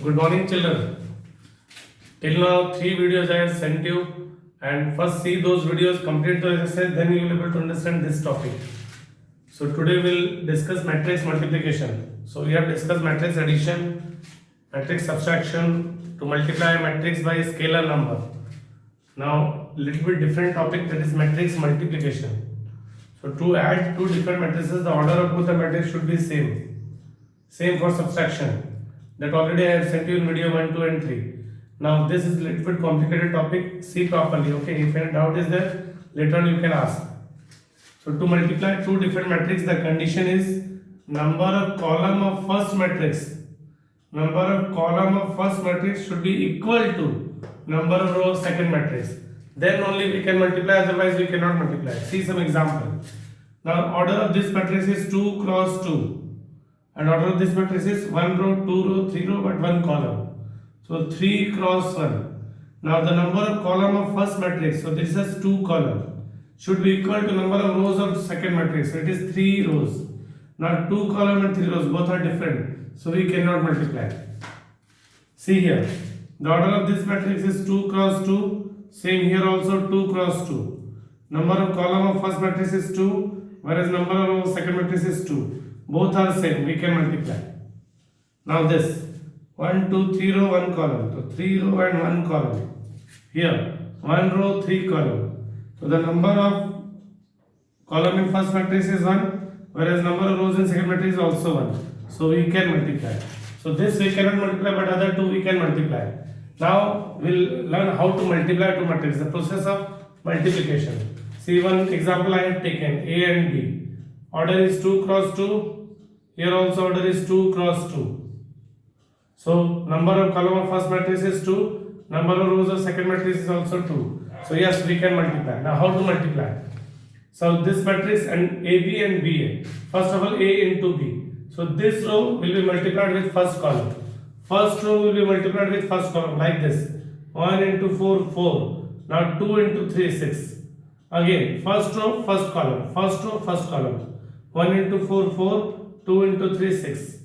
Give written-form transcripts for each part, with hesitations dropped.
Good morning, children. Till now, 3 videos I have sent you, and first see those videos, complete the exercise, then you will be able to understand this topic. So today we'll discuss matrix multiplication. So we have discussed matrix addition, matrix subtraction, to multiply a matrix by a scalar number. Now, little bit different topic, that is matrix multiplication. So to add two different matrices, the order of both the matrix should be same. Same for subtraction. That already I have sent you in video 1, 2 and 3. Now this is a little bit complicated topic, see properly, okay? If any doubt is there, later on you can ask. So to multiply two different matrix, the condition is number of column of first matrix. Number of column of first matrix should be equal to number of row of second matrix. Then only we can multiply, otherwise we cannot multiply. See some example. Now order of this matrix is 2 cross 2. And order of this matrix is 1 row, 2 row, 3 row, but 1 column. So 3 cross 1. Now the number of column of first matrix, so this is 2 column, should be equal to number of rows of second matrix. So it is 3 rows. Now 2 column and 3 rows, both are different. So we cannot multiply. See here. The order of this matrix is 2 cross 2. Same here also 2 cross 2. Number of column of first matrix is 2, whereas number of row of second matrix is 2. Both are same, we can multiply. Now this 1, 2, 3 row, 1 column. So 3 row and 1 column. Here 1 row, 3 column. So the number of column in first matrix is 1, whereas number of rows in second matrix is also 1. So we can multiply. So this we cannot multiply, but other two we can multiply. Now we'll learn how to multiply two matrices, the process of multiplication. See one example I have taken, A and B. Order is 2 cross 2. Here also order is 2 cross 2. So number of column of first matrix is 2. Number of rows of second matrix is also 2. So yes, we can multiply. Now how to multiply? So this matrix and AB and BA. First of all, A into B. So this row will be multiplied with first column. First row will be multiplied with first column like this. 1 into 4, 4. Now 2 into 3, 6. Again, first row, first column. First row, first column. 1 into 4, 4. 2 into 3, 6.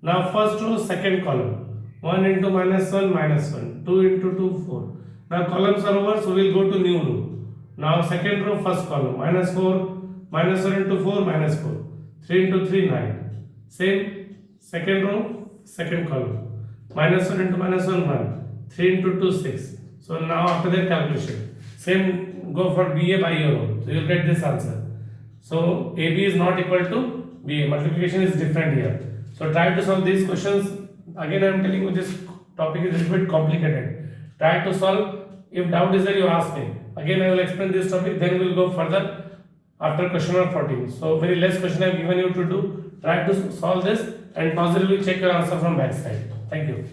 Now first row, second column. 1 into minus 1, minus 1. 2 into 2, 4. Now columns are over, so we'll go to new row. Now second row, first column. Minus 4, minus 1 into 4, minus 4. 3 into 3, 9. Same, second row, second column. Minus 1 into minus 1, 1. 3 into 2, 6. So now after that calculation. Same, go for BA by your own. So you'll get this answer. So AB is not equal to BA. Multiplication is different here. So try to solve these questions. Again I am telling you this topic is a little bit complicated. Try to solve. If doubt is there, you ask me. Again I will explain this topic, then we will go further after question number 14. So very less question I have given you to do. Try to solve this and positively check your answer from back side. Thank you.